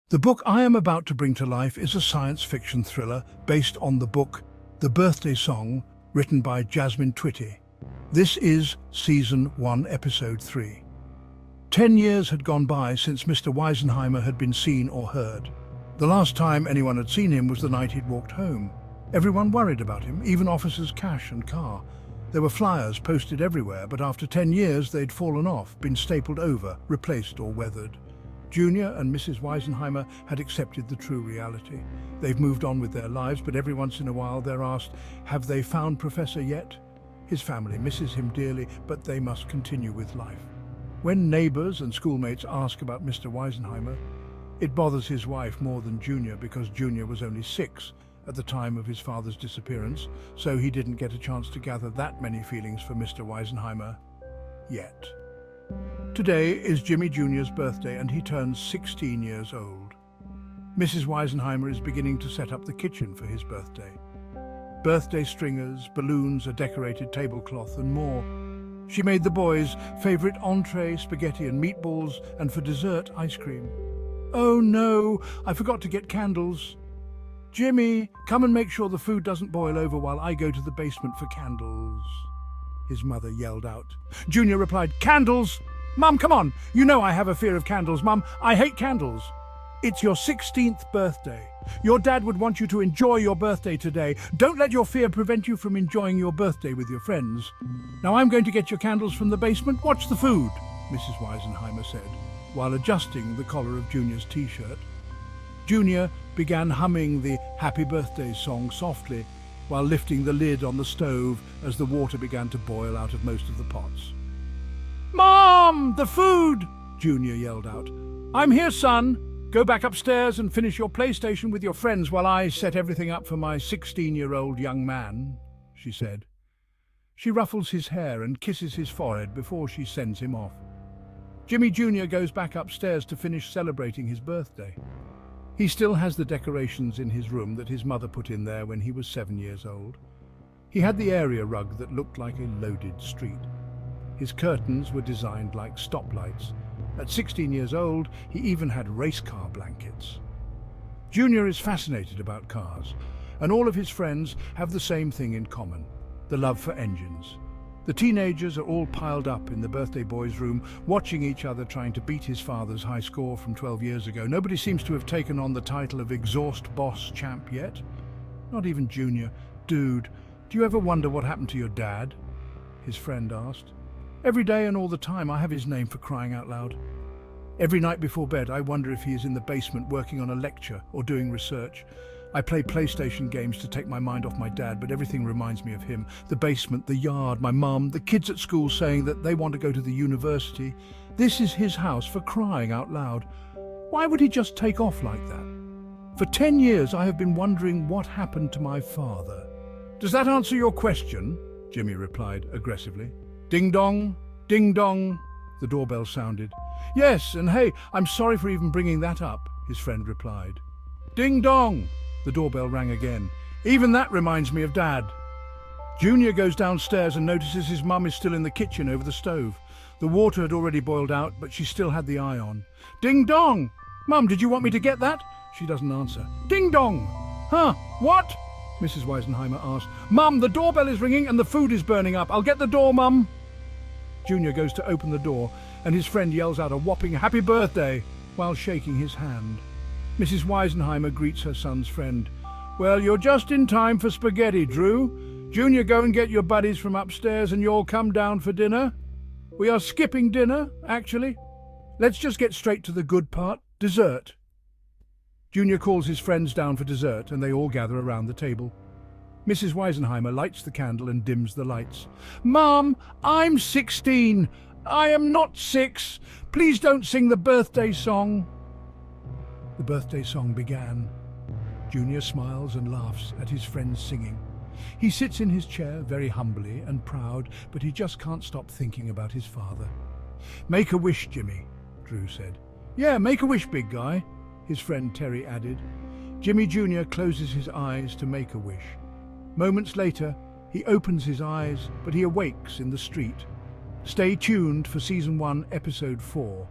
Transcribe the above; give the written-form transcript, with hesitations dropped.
The book I am about to bring to life is a science fiction thriller based on the book The Birthday Song, written by Jazmine Twitty. This is Season 1, Episode 3. 10 years had gone by since Mr. Weisenheimer had been seen or heard. The last time anyone had seen him was the night he'd walked home. Everyone worried about him, even officers Cash and Carr. There were flyers posted everywhere, but after 10 years they'd fallen off, been stapled over, replaced or weathered. Junior and Mrs. Weisenheimer had accepted the true reality. They've moved on with their lives, but every once in a while they're asked, have they found Professor yet? His family misses him dearly, but they must continue with life. When neighbours and schoolmates ask about Mr. Weisenheimer, it bothers his wife more than Junior because Junior was only 6 at the time of his father's disappearance, so he didn't get a chance to gather that many feelings for Mr. Weisenheimer yet. Today is Jimmy Jr.'s birthday and he turns 16 years old. Mrs. Weisenheimer is beginning to set up the kitchen for his birthday. Birthday stringers, balloons, a decorated tablecloth and more. She made the boys' favourite entree, spaghetti and meatballs, and for dessert, ice cream. Oh no, I forgot to get candles. Jimmy, come and make sure the food doesn't boil over while I go to the basement for candles, his mother yelled out. Junior replied, Candles? Mum, come on. You know I have a fear of candles, Mum. I hate candles. It's your 16th birthday. Your dad would want you to enjoy your birthday today. Don't let your fear prevent you from enjoying your birthday with your friends. Now I'm going to get your candles from the basement. Watch the food, Mrs. Weisenheimer said, while adjusting the collar of Junior's t-shirt. Junior began humming the Happy Birthday song softly, while lifting the lid on the stove as the water began to boil out of most of the pots. Mom, the food! Junior yelled out. I'm here, son. Go back upstairs and finish your PlayStation with your friends while I set everything up for my 16-year-old young man, she said. She ruffles his hair and kisses his forehead before she sends him off. Jimmy Jr. goes back upstairs to finish celebrating his birthday. He still has the decorations in his room that his mother put in there when he was 7 years old. He had the area rug that looked like a loaded street. His curtains were designed like stoplights. At 16 years old, he even had race car blankets. Junior is fascinated about cars, and all of his friends have the same thing in common, the love for engines. The teenagers are all piled up in the birthday boy's room, watching each other trying to beat his father's high score from 12 years ago. Nobody seems to have taken on the title of exhaust boss champ yet. Not even Junior. Dude, do you ever wonder what happened to your dad? His friend asked. Every day and all the time, I have his name, for crying out loud. Every night before bed, I wonder if he is in the basement working on a lecture or doing research. I play PlayStation games to take my mind off my dad, but everything reminds me of him. The basement, the yard, my mum, the kids at school saying that they want to go to the university. This is his house, for crying out loud. Why would he just take off like that? For 10 years, I have been wondering what happened to my father. Does that answer your question? Jimmy replied aggressively. Ding dong, ding dong, the doorbell sounded. Yes, and hey, I'm sorry for even bringing that up, his friend replied. Ding dong, the doorbell rang again. Even that reminds me of Dad. Junior goes downstairs and notices his mum is still in the kitchen over the stove. The water had already boiled out, but she still had the eye on. Ding dong! Mum, did you want me to get that? She doesn't answer. Ding dong! Huh, what? Mrs. Weisenheimer asked. Mum, the doorbell is ringing and the food is burning up. I'll get the door, Mum. Junior goes to open the door and his friend yells out a whopping happy birthday while shaking his hand. Mrs. Weisenheimer greets her son's friend. Well, you're just in time for spaghetti, Drew. Junior, go and get your buddies from upstairs and you'll come down for dinner. We are skipping dinner, actually. Let's just get straight to the good part, dessert. Junior calls his friends down for dessert and they all gather around the table. Mrs. Weisenheimer lights the candle and dims the lights. Mum, I'm 16. I am not 6. Please don't sing the birthday song. The birthday song began. Junior smiles and laughs at his friends singing. He sits in his chair very humbly and proud, but he just can't stop thinking about his father. Make a wish, Jimmy, Drew said. Yeah, make a wish, big guy, his friend Terry added. Jimmy Jr. closes his eyes to make a wish. Moments later, he opens his eyes, but he awakes in the street. Stay tuned for Season 1, Episode 4.